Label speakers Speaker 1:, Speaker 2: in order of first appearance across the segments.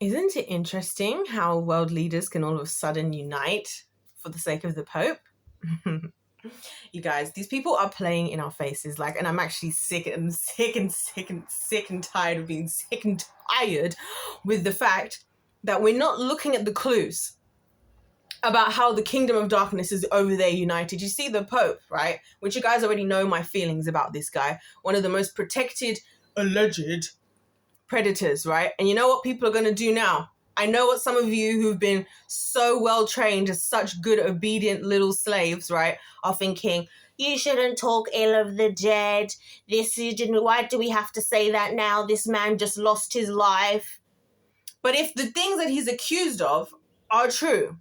Speaker 1: Isn't it interesting how world leaders can all of a sudden unite for the sake of the Pope? You guys, these people are playing in our faces, and I'm actually sick and tired of being sick and tired with the fact that we're not looking at the clues about how the kingdom of darkness is over there united. You see the Pope, right? Which you guys already know my feelings about this guy. One of the most protected, alleged predators, right? And you know what people are going to do now? I know what some of you who've been so well trained as such good, obedient little slaves, right, are thinking, you shouldn't talk ill of the dead. Why do we have to say that now? This man just lost his life. But if the things that he's accused of are true,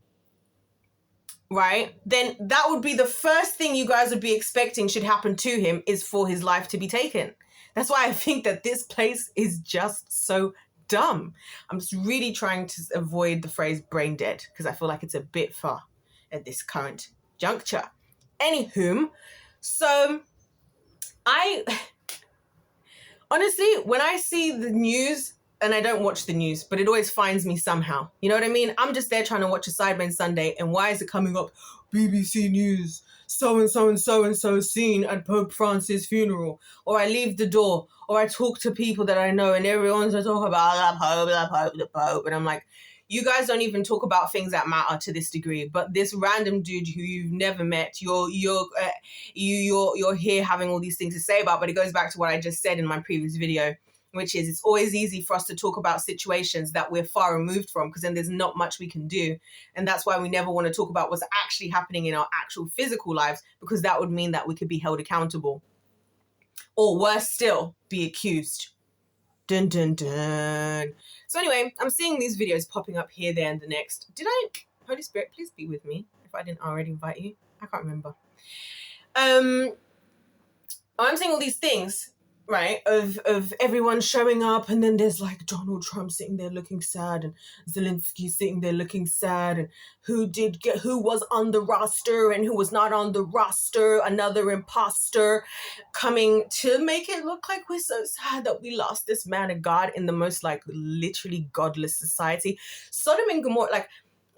Speaker 1: right, then that would be the first thing you guys would be expecting should happen to him, is for his life to be taken. That's why I think that this place is just so dumb. I'm just really trying to avoid the phrase brain dead because I feel like it's a bit far at this current juncture. Anywho, so honestly, when I see the news, and I don't watch the news, but it always finds me somehow. You know what I mean? I'm just there trying to watch a Sidemen Sunday, and why is it coming up? BBC News, so-and-so and so-and-so seen at Pope Francis' funeral. Or I leave the door, or I talk to people that I know, and everyone's talking about the Pope. And I'm like, you guys don't even talk about things that matter to this degree. But this random dude who you've never met, you're here having all these things to say about. But it goes back to what I just said in my previous video, which is it's always easy for us to talk about situations that we're far removed from, because then there's not much we can do. And that's why we never want to talk about what's actually happening in our actual physical lives, because that would mean that we could be held accountable. Or worse still, be accused. Dun, dun, dun. So anyway, I'm seeing these videos popping up here, there, and the next. Holy Spirit, please be with me if I didn't already invite you. I can't remember. I'm seeing all these things, right, of everyone showing up, and then there's like Donald Trump sitting there looking sad, and Zelensky sitting there looking sad, and who was on the roster and who was not on the roster, another imposter coming to make it look like we're so sad that we lost this man of God in the most literally godless society. Sodom and Gomorrah,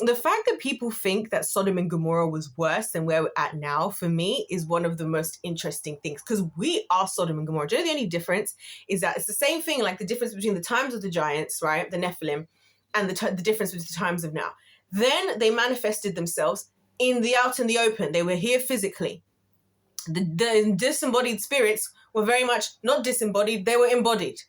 Speaker 1: the fact that people think that Sodom and Gomorrah was worse than where we're at now, for me, is one of the most interesting things, because we are Sodom and Gomorrah. Do you know the only difference is that it's the same thing, like the difference between the times of the giants, right, the Nephilim, and the difference with the times of now. Then they manifested themselves in the out in the open. They were here physically. The disembodied spirits were very much not disembodied, they were embodied,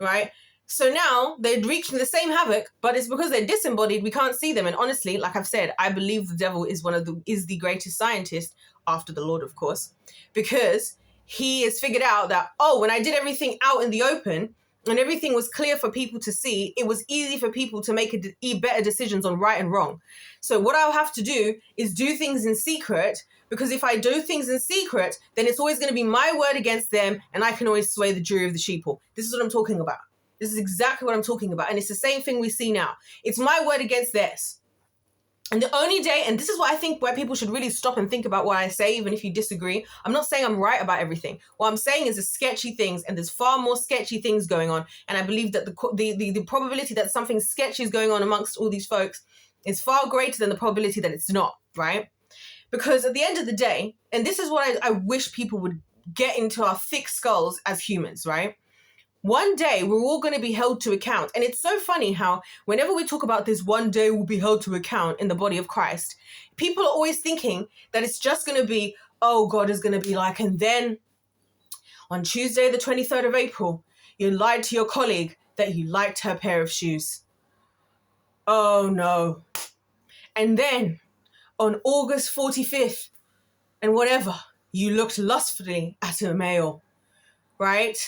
Speaker 1: right? So now they're wreaking the same havoc, but it's because they're disembodied, we can't see them. And honestly, like I've said, I believe the devil is the greatest scientist, after the Lord, of course, because he has figured out that, when I did everything out in the open and everything was clear for people to see, it was easy for people to make better decisions on right and wrong. So what I'll have to do is do things in secret, because if I do things in secret, then it's always going to be my word against them, and I can always sway the jury of the sheeple. This is what I'm talking about. This is exactly what I'm talking about. And it's the same thing we see now. It's my word against theirs. And the only day, and this is what I think where people should really stop and think about what I say, even if you disagree. I'm not saying I'm right about everything. What I'm saying is there's sketchy things, and there's far more sketchy things going on. And I believe that the probability that something sketchy is going on amongst all these folks is far greater than the probability that it's not, right? Because at the end of the day, and this is what I wish people would get into our thick skulls as humans, right? One day we're all going to be held to account. And it's so funny how whenever we talk about this one day we'll be held to account in the body of Christ, people are always thinking that it's just going to be, God is going to be like, and then on Tuesday, the 23rd of April, you lied to your colleague that you liked her pair of shoes. Oh no. And then on August 45th and whatever, you looked lustfully at a male, right?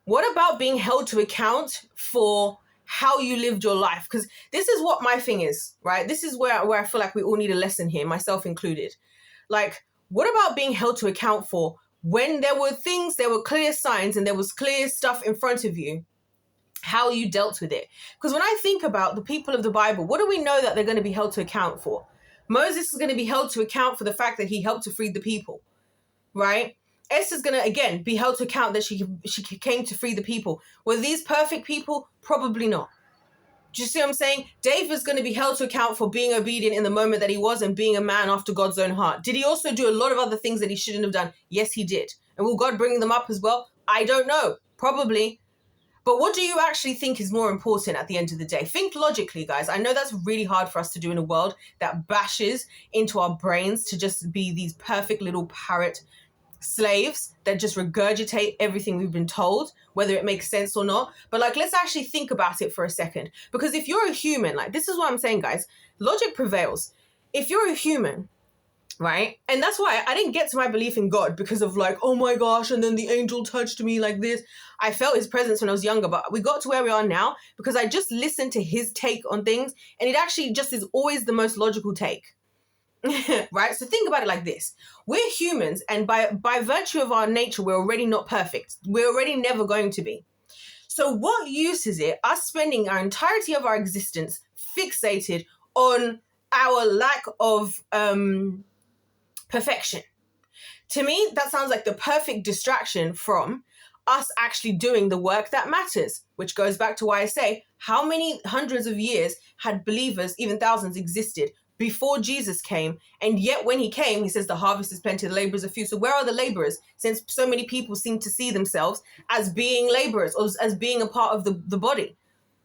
Speaker 1: What about being held to account for how you lived your life? Because this is what my thing is, right? This is where I feel like we all need a lesson here, myself included. What about being held to account for when there were clear signs and there was clear stuff in front of you, how you dealt with it? Because when I think about the people of the Bible, what do we know that they're going to be held to account for? Moses is going to be held to account for the fact that he helped to free the people, right? Esther's going to, again, be held to account that she came to free the people. Were these perfect people? Probably not. Do you see what I'm saying? David's going to be held to account for being obedient in the moment that he was and being a man after God's own heart. Did he also do a lot of other things that he shouldn't have done? Yes, he did. And will God bring them up as well? I don't know. Probably. But what do you actually think is more important at the end of the day? Think logically, guys. I know that's really hard for us to do in a world that bashes into our brains to just be these perfect little parrot slaves that just regurgitate everything we've been told, whether it makes sense or not. But like, let's actually think about it for a second. Because if you're a human, like, this is what I'm saying, guys, logic prevails. If you're a human, right? And that's why I didn't get to my belief in God because of like, oh my gosh, and then the angel touched me like this. I felt his presence when I was younger, but we got to where we are now because I just listened to his take on things, and it actually just is always the most logical take. Right? So think about it like this. We're humans, and by virtue of our nature, we're already not perfect. We're already never going to be. So what use is it us spending our entirety of our existence fixated on our lack of perfection? To me, that sounds like the perfect distraction from us actually doing the work that matters, which goes back to why I say, how many hundreds of years had believers, even thousands, existed before Jesus came? And yet when he came, he says the harvest is plenty, the laborers are few. So where are the laborers? Since so many people seem to see themselves as being laborers or as being a part of the body.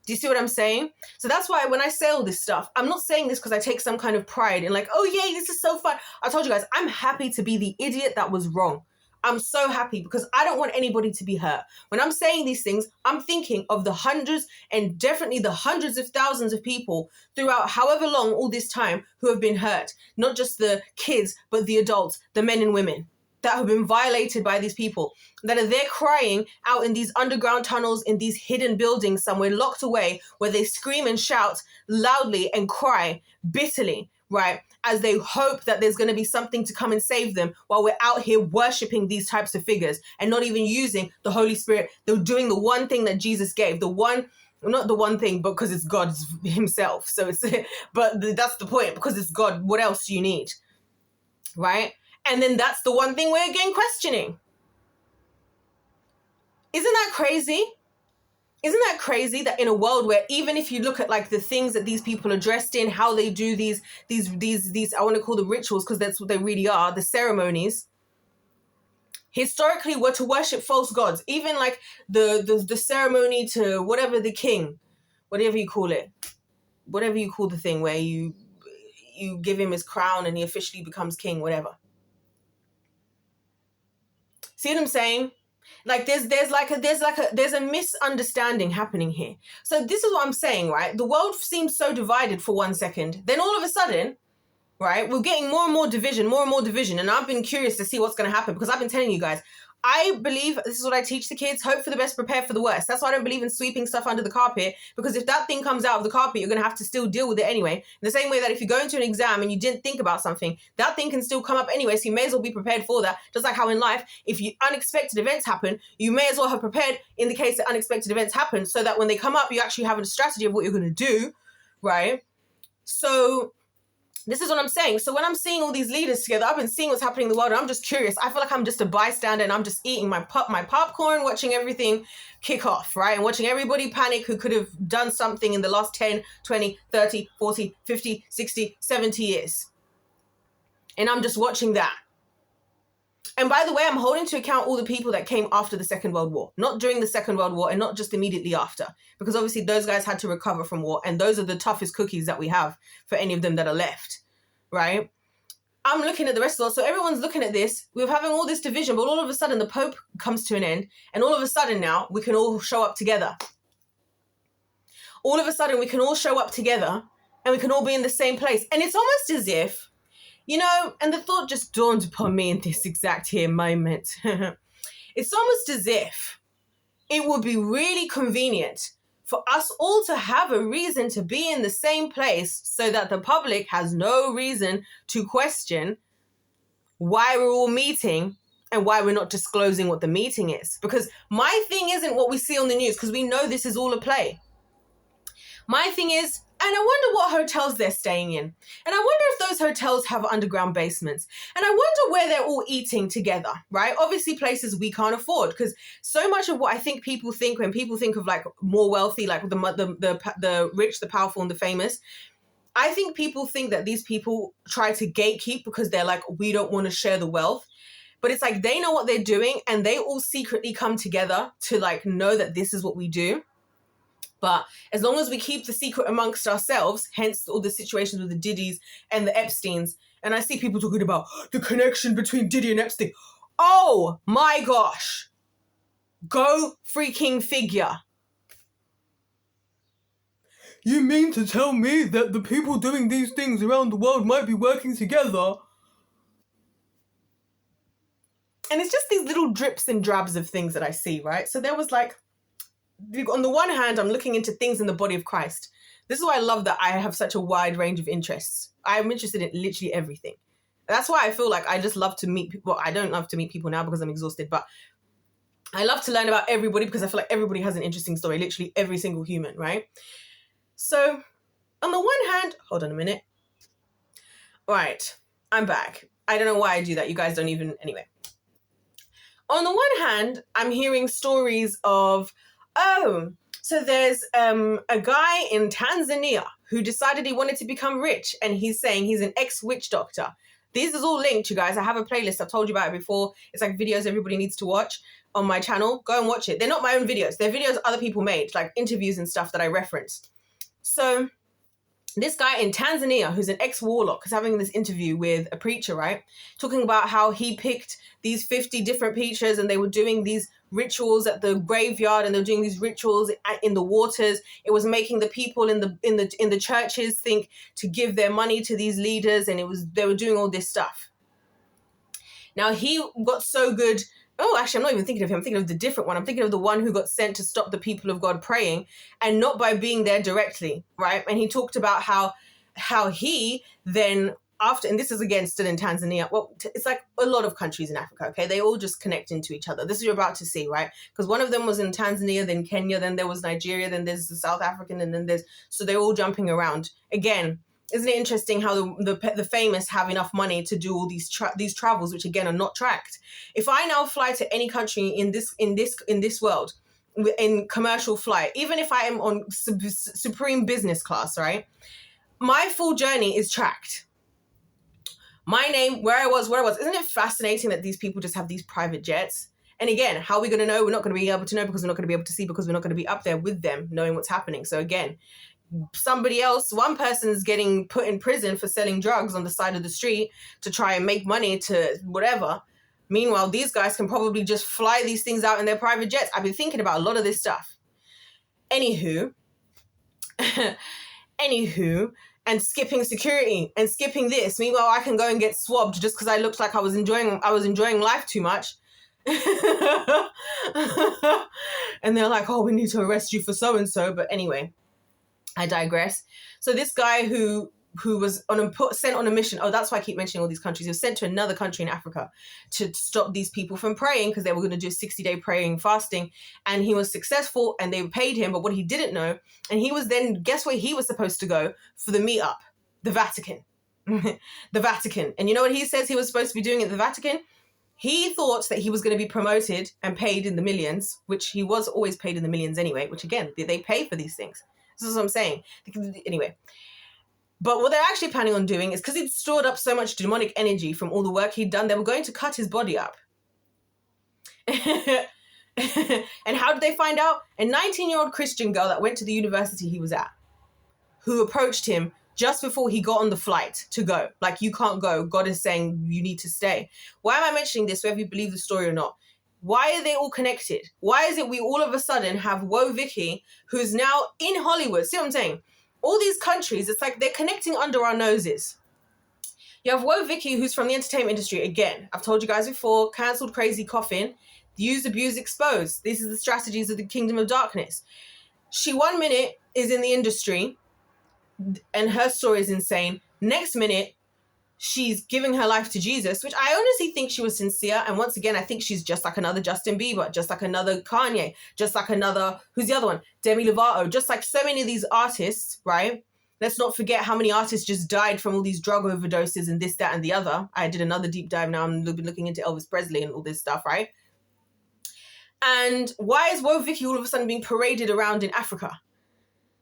Speaker 1: Do you see what I'm saying? So that's why when I say all this stuff, I'm not saying this because I take some kind of pride in like, oh yay, this is so fun. I told you guys, I'm happy to be the idiot that was wrong. I'm so happy because I don't want anybody to be hurt. When I'm saying these things, I'm thinking of the hundreds and definitely the hundreds of thousands of people throughout however long all this time who have been hurt. Not just the kids, but the adults, the men and women that have been violated by these people, that are there crying out in these underground tunnels, in these hidden buildings somewhere locked away, where they scream and shout loudly and cry bitterly, right? As they hope that there's going to be something to come and save them, while we're out here worshiping these types of figures and not even using the Holy Spirit. They're doing the one thing that Jesus gave, not the one thing, but because it's God himself. So but that's the point, because it's God. What else do you need? Right? And then that's the one thing we're again questioning. Isn't that crazy? Isn't that crazy that in a world where even if you look at like the things that these people are dressed in, how they do these I want to call them rituals because that's what they really are, the ceremonies, historically were to worship false gods. Even like the ceremony to whatever the king, whatever you call it, whatever you call the thing where you give him his crown and he officially becomes king, whatever. See what I'm saying? Like there's a misunderstanding happening here. So this is what I'm saying, right? The world seems so divided for 1 second. Then all of a sudden, right, we're getting more and more division. And I've been curious to see what's going to happen because I've been telling you guys, I believe, this is what I teach the kids, hope for the best, prepare for the worst. That's why I don't believe in sweeping stuff under the carpet, because if that thing comes out of the carpet, you're going to have to still deal with it anyway. In the same way that if you go into an exam and you didn't think about something, that thing can still come up anyway, so you may as well be prepared for that. Just like how in life, if unexpected events happen, you may as well have prepared in the case that unexpected events happen, so that when they come up, you actually have a strategy of what you're going to do, right? So this is what I'm saying. So when I'm seeing all these leaders together, I've been seeing what's happening in the world, and I'm just curious. I feel like I'm just a bystander, and I'm just eating my popcorn, watching everything kick off, right? And watching everybody panic who could have done something in the last 10, 20, 30, 40, 50, 60, 70 years. And I'm just watching that. And by the way, I'm holding to account all the people that came after the Second World War, not during the Second World War and not just immediately after, because obviously those guys had to recover from war, and those are the toughest cookies that we have for any of them that are left, right? I'm looking at the rest of us. So everyone's looking at this. We're having all this division, but all of a sudden the Pope comes to an end, and all of a sudden now we can all show up together. All of a sudden we can all show up together and we can all be in the same place. And it's almost as if, you know, and the thought just dawned upon me in this exact here moment. It's almost as if it would be really convenient for us all to have a reason to be in the same place so that the public has no reason to question why we're all meeting and why we're not disclosing what the meeting is. Because my thing isn't what we see on the news, because we know this is all a play. My thing is, And I wonder what hotels they're staying in. And I wonder if those hotels have underground basements. And I wonder where they're all eating together, right? Obviously places we can't afford, because so much of what I think people think when people think of like more wealthy, like the rich, the powerful and the famous, I think people think that these people try to gatekeep because they're like, we don't want to share the wealth. But it's like they know what they're doing and they all secretly come together to like know that this is what we do. But as long as we keep the secret amongst ourselves, hence all the situations with the Diddys and the Epsteins, and I see people talking about the connection between Diddy and Epstein. Oh my gosh. Go freaking figure. You mean to tell me that the people doing these things around the world might be working together? And it's just these little drips and drabs of things that I see, right? So there was like, on the one hand, I'm looking into things in the body of Christ. This is why I love that I have such a wide range of interests. I'm interested in literally everything. That's why I feel like I just love to meet people. I don't love to meet people now because I'm exhausted, but I love to learn about everybody because I feel like everybody has an interesting story, literally every single human, right? So on the one hand, hold on a minute. All right, I'm back. I don't know why I do that. You guys don't even, anyway. On the one hand, I'm hearing stories of, so there's a guy in Tanzania who decided he wanted to become rich, and he's saying he's an ex-witch doctor. This is all linked, you guys. I have a playlist. I've told you about it before. It's like videos everybody needs to watch on my channel. Go and watch it. They're not my own videos. They're videos other people made, like interviews and stuff that I referenced. So this guy in Tanzania, who's an ex-warlock, is having this interview with a preacher, right? Talking about how he picked these 50 different preachers and they were doing these rituals at the graveyard and they were doing these rituals in the waters. It was making the people in the churches think to give their money to these leaders, and they were doing all this stuff. Now he got so good. Oh, actually, I'm not even thinking of him. I'm thinking of the different one. I'm thinking of the one who got sent to stop the people of God praying, and not by being there directly, right? And he talked about how he then after, and this is again still in Tanzania. Well, it's like a lot of countries in Africa, okay? They all just connect into each other. This is you're about to see, right? Because one of them was in Tanzania, then Kenya, then there was Nigeria, then there's the South African, and then so they're all jumping around. Again, isn't it interesting how the famous have enough money to do all these travels, which again are not tracked? If I now fly to any country in this world, in commercial flight, even if I am on supreme business class, right, my full journey is tracked. My name, where I was. Isn't it fascinating that these people just have these private jets? And again, how are we going to know? We're not going to be able to know because we're not going to be able to see, because we're not going to be up there with them knowing what's happening. So again, one person's getting put in prison for selling drugs on the side of the street to try and make money to whatever. Meanwhile, these guys can probably just fly these things out in their private jets. I've been thinking about a lot of this stuff. Anywho, and skipping security and skipping this. Meanwhile, I can go and get swabbed just because I looked like I was enjoying life too much. And they're like, oh, we need to arrest you for so-and-so. But anyway, I digress. So this guy who was sent on a mission. Oh, that's why I keep mentioning all these countries. He was sent to another country in Africa to stop these people from praying because they were going to do a 60-day praying fasting. And he was successful and they paid him. But what he didn't know, and he was then, guess where he was supposed to go for the meetup? The Vatican. The Vatican. And you know what he says he was supposed to be doing at the Vatican? He thought that he was going to be promoted and paid in the millions, which he was always paid in the millions anyway, which again, they pay for these things. This is what I'm saying. Anyway. But what they're actually planning on doing is, because he'd stored up so much demonic energy from all the work he'd done, they were going to cut his body up. And how did they find out? A 19-year-old Christian girl that went to the university he was at, who approached him just before he got on the flight to go. Like, you can't go. God is saying you need to stay. Why am I mentioning this, whether you believe the story or not? Why are they all connected? Why is it we all of a sudden have Woah Vicky, who's now in Hollywood? See what I'm saying? All these countries, it's like they're connecting under our noses. You have Woah Vicky, who's from the entertainment industry. Again, I've told you guys before, cancelled, crazy, coffin, use, abuse, expose. These are the strategies of the kingdom of darkness. She 1 minute is in the industry and her story is insane. Next minute, she's giving her life to Jesus, which I honestly think she was sincere. And once again, I think she's just like another Justin Bieber, just like another Kanye, just like another, who's the other one? Demi Lovato, just like so many of these artists, right? Let's not forget how many artists just died from all these drug overdoses and this, that, and the other. I did another deep dive now. I'm looking into Elvis Presley and all this stuff, right? And why is Woah Vicky all of a sudden being paraded around in Africa?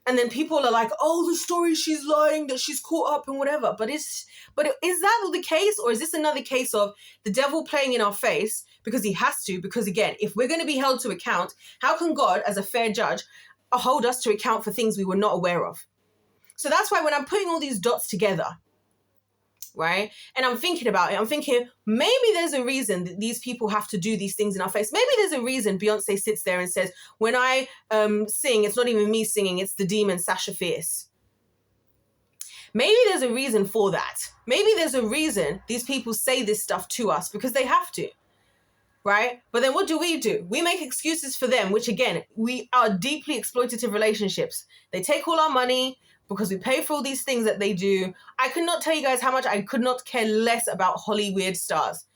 Speaker 1: And then people are like, oh, the story, she's lying, that she's caught up and whatever. But is that the case? Or is this another case of the devil playing in our face because he has to? Because again, if we're going to be held to account, how can God, as a fair judge, hold us to account for things we were not aware of? So that's why when I'm putting all these dots together, right, and I'm thinking about it, I'm thinking maybe there's a reason that these people have to do these things in our face. Maybe there's a reason Beyonce sits there and says, when I sing, it's not even me singing, it's the demon Sasha Fierce. Maybe there's a reason for that. Maybe there's a reason these people say this stuff to us because they have to, right? But then what do? We make excuses for them, which again, we are deeply exploitative relationships. They take all our money, because we pay for all these things that they do. I could not tell you guys how much I could not care less about Hollywood stars.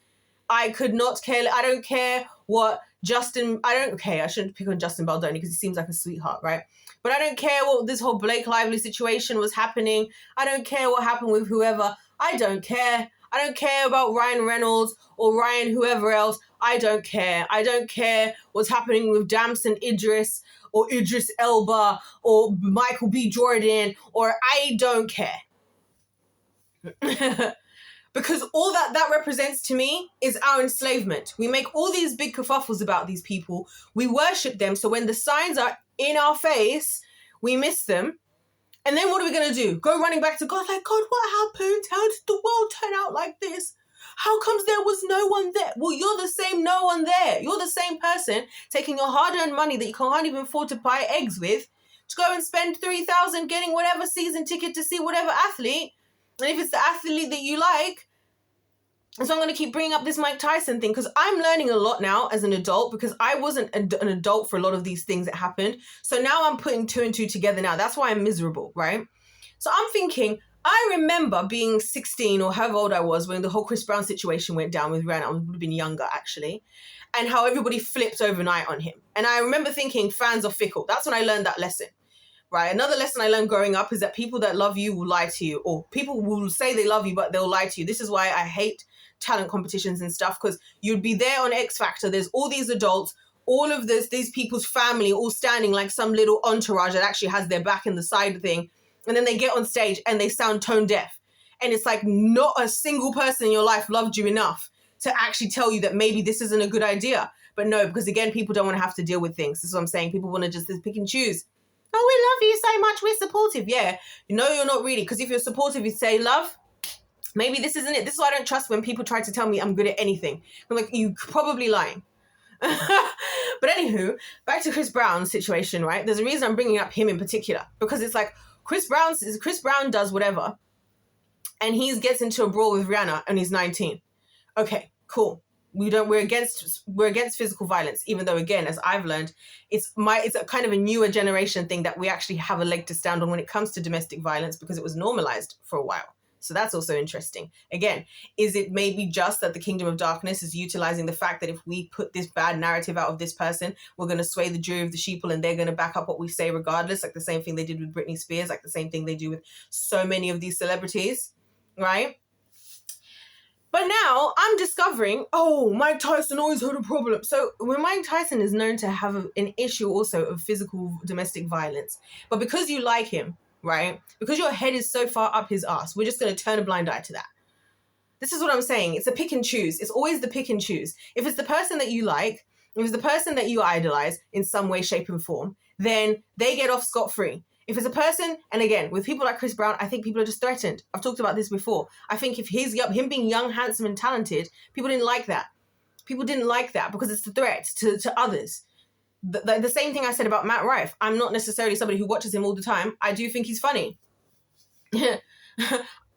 Speaker 1: I could not care. I don't care what I shouldn't pick on Justin Baldoni because he seems like a sweetheart, right? But I don't care what this whole Blake Lively situation was happening. I don't care what happened with whoever. I don't care. I don't care about Ryan Reynolds or Ryan whoever else. I don't care. I don't care what's happening with Damson Idris or Idris Elba or Michael B. Jordan, or I don't care. Because all that represents to me is our enslavement. We make all these big kerfuffles about these people. We worship them. So when the signs are in our face, we miss them. And then what are we going to do? Go running back to God, like, God, what happened? How did the world turn out like this? How comes there was no one there? Well, you're the same no one there. You're the same person taking your hard-earned money that you can't even afford to buy eggs with to go and spend $3,000 getting whatever season ticket to see whatever athlete. And if it's the athlete that you like, so I'm going to keep bringing up this Mike Tyson thing because I'm learning a lot now as an adult because I wasn't an adult for a lot of these things that happened. So now I'm putting two and two together now. That's why I'm miserable, right? So I'm thinking, I remember being 16 or however old I was when the whole Chris Brown situation went down with Rihanna. I would have been younger, actually. And how everybody flipped overnight on him. And I remember thinking fans are fickle. That's when I learned that lesson, right? Another lesson I learned growing up is that people that love you will lie to you. Or people will say they love you, but they'll lie to you. This is why I hate talent competitions and stuff, because you'd be there on X Factor. There's all these adults, all of these people's family all standing like some little entourage that actually has their back in the side thing. And then they get on stage and they sound tone deaf. And it's like not a single person in your life loved you enough to actually tell you that maybe this isn't a good idea. But no, because again, people don't want to have to deal with things. This is what I'm saying. People want to just pick and choose. Oh, we love you so much. We're supportive. Yeah. No, you're not really. Because if you're supportive, you say love. Maybe this isn't it. This is why I don't trust when people try to tell me I'm good at anything. I'm like, you're probably lying. But anywho, back to Chris Brown's situation, right? There's a reason I'm bringing up him in particular. Because it's like, Chris Brown does whatever, and he gets into a brawl with Rihanna, and he's 19. Okay, cool. We're against physical violence, even though again, as I've learned, it's a kind of a newer generation thing that we actually have a leg to stand on when it comes to domestic violence because it was normalized for a while. So that's also interesting. Again, is it maybe just that the kingdom of darkness is utilizing the fact that if we put this bad narrative out of this person, we're going to sway the jury of the sheeple and they're going to back up what we say regardless, like the same thing they did with Britney Spears, like the same thing they do with so many of these celebrities, right? But now I'm discovering, oh, Mike Tyson always had a problem. So when Mike Tyson is known to have an issue also of physical domestic violence, but because you like him, right? Because your head is so far up his ass, we're just going to turn a blind eye to that. This is what I'm saying. It's a pick and choose. It's always the pick and choose. If it's the person that you like, if it's the person that you idolize in some way, shape, and form, then they get off scot-free. If it's a person, and again, with people like Chris Brown, I think people are just threatened. I've talked about this before. I think if him being young, handsome, and talented, people didn't like that. People didn't like that because it's a threat to others. The same thing I said about Matt Rife. I'm not necessarily somebody who watches him all the time. I do think he's funny.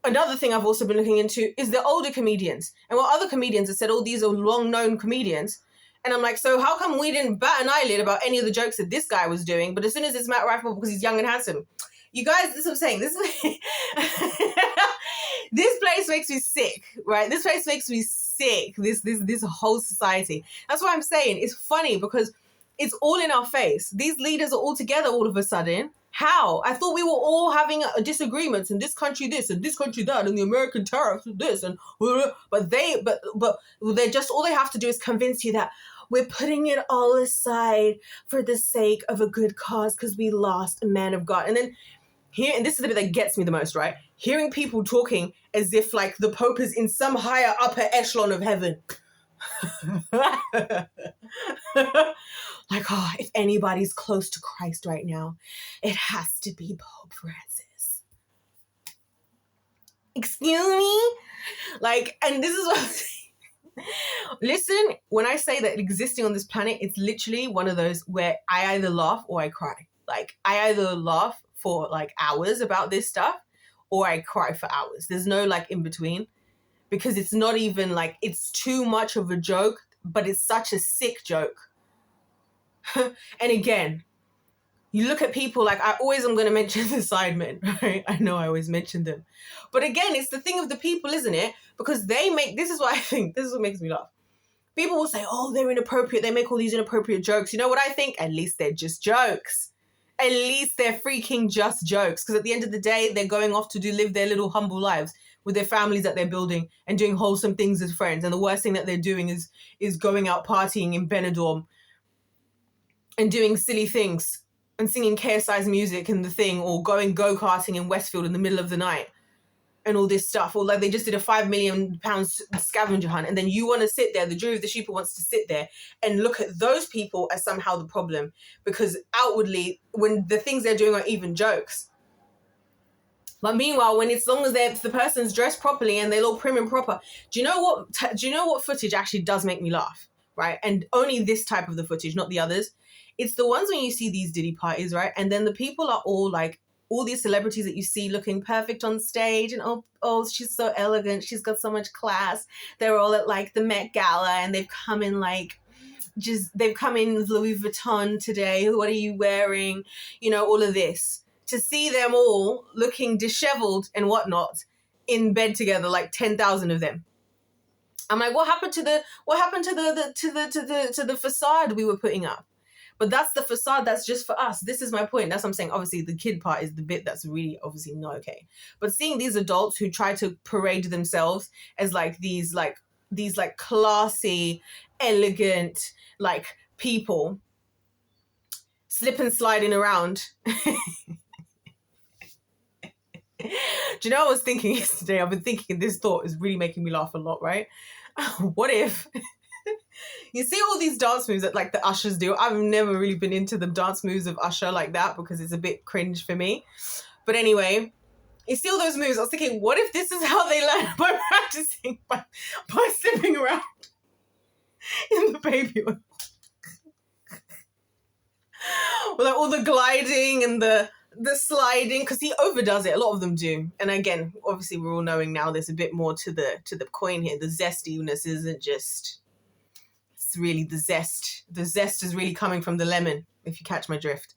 Speaker 1: Another thing I've also been looking into is the older comedians. And what other comedians have said, oh, these are long-known comedians. And I'm like, so how come we didn't bat an eyelid about any of the jokes that this guy was doing? But as soon as it's Matt Rife, because he's young and handsome. You guys, this is what I'm saying. This place makes me sick, right? This place makes me sick. This whole society. That's why I'm saying it's funny because it's all in our face. These leaders are all together all of a sudden, How? I thought we were all having disagreements, and this country this and this country that, and the American tariffs and this, and but they're just, all they have to do is convince you that we're putting it all aside for the sake of a good cause because we lost a man of God. And then here, and this is the bit that gets me the most, right? Hearing people talking as if like the Pope is in some higher upper echelon of heaven. Like, oh, if anybody's close to Christ right now, it has to be Pope Francis. Excuse me? Like, and this is what I'm saying. Listen, when I say that existing on this planet, it's literally one of those where I either laugh or I cry. Like, I either laugh for like hours about this stuff or I cry for hours. There's no like in between, because it's not even like, it's too much of a joke, but it's such a sick joke. And again, you look at people like, I always am going to mention the Sidemen, right? I know I always mention them. But again, it's the thing of the people, isn't it? Because they make, this is what I think, this is what makes me laugh. People will say, oh, they're inappropriate. They make all these inappropriate jokes. You know what I think? At least they're just jokes. At least they're freaking just jokes. Because at the end of the day, they're going off to live their little humble lives with their families that they're building and doing wholesome things as friends. And the worst thing that they're doing is going out partying in Benidorm and doing silly things and singing KSI's music and the thing, or going go-karting in Westfield in the middle of the night and all this stuff. Or like they just did a £5 million scavenger hunt. And then you want to sit there, the Jury of the Sheep wants to sit there and look at those people as somehow the problem, because outwardly, when the things they're doing are even jokes. But meanwhile, when it's long as the person's dressed properly and they're all prim and proper, do you know what footage actually does make me laugh, right? And only this type of the footage, not the others. It's the ones when you see these Diddy parties, right? And then the people are all like, all these celebrities that you see looking perfect on stage, and oh, she's so elegant, she's got so much class. They're all at like the Met Gala, and they've come in like, they've come in with Louis Vuitton today. What are you wearing? You know, all of this. To see them all looking disheveled and whatnot in bed together, like 10,000 of them. I'm like, what happened to the facade we were putting up? But that's the facade that's just for us. This is my point. That's what I'm saying. Obviously, the kid part is the bit that's really obviously not okay. But seeing these adults who try to parade themselves as like these classy, elegant, like people slip and sliding around. Do you know what I was thinking yesterday? I've been thinking, this thought is really making me laugh a lot, right? What if you see all these dance moves that like the ushers do? I've never really been into the dance moves of Usher like that because it's a bit cringe for me. But anyway, you see all those moves. I was thinking, what if this is how they learn by practicing, by slipping around in the baby oil? Well, like all the gliding and the sliding, because he overdoes it. A lot of them do. And again, obviously we're all knowing now there's a bit more to the coin here. The zestiness isn't just, it's really the zest. The zest is really coming from the lemon, if you catch my drift.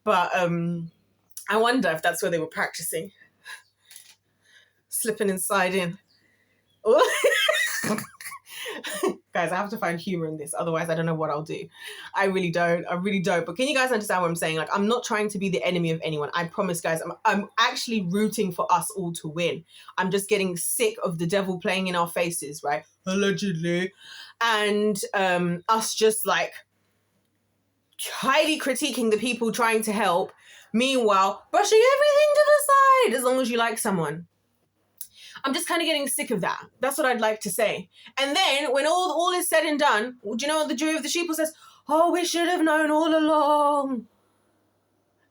Speaker 1: But I wonder if that's where they were practicing. Slipping and sliding. Guys, I have to find humor in this. Otherwise, I don't know what I'll do. I really don't. But can you guys understand what I'm saying? Like, I'm not trying to be the enemy of anyone. I promise, guys. I'm actually rooting for us all to win. I'm just getting sick of the devil playing in our faces, right? Allegedly. And us just like highly critiquing the people trying to help. Meanwhile, brushing everything to the side as long as you like someone. I'm just kind of getting sick of that. That's what I'd like to say. And then when all is said and done, do you know what the Jury of the Sheep says? Oh, we should have known all along.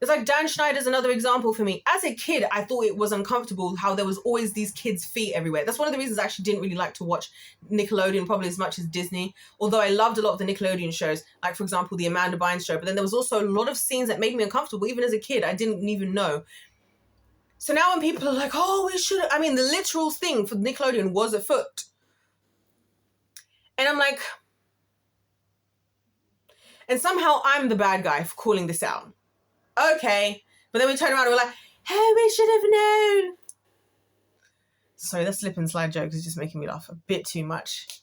Speaker 1: It's like Dan Schneider's another example for me. As a kid, I thought it was uncomfortable how there was always these kids' feet everywhere. That's one of the reasons I actually didn't really like to watch Nickelodeon probably as much as Disney. Although I loved a lot of the Nickelodeon shows, like for example, the Amanda Bynes show. But then there was also a lot of scenes that made me uncomfortable. Even as a kid, I didn't even know. So now when people are like, oh, we should, I mean, the literal thing for Nickelodeon was a foot. And I'm like, and somehow I'm the bad guy for calling this out. Okay. But then we turn around and we're like, hey, we should have known. Sorry, that slip and slide joke is just making me laugh a bit too much.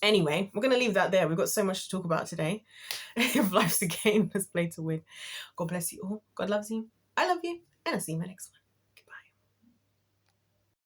Speaker 1: Anyway, we're going to leave that there. We've got so much to talk about today. If life's a game, let's play to win. God bless you all. God loves you. I love you. And I'll see you in my next one.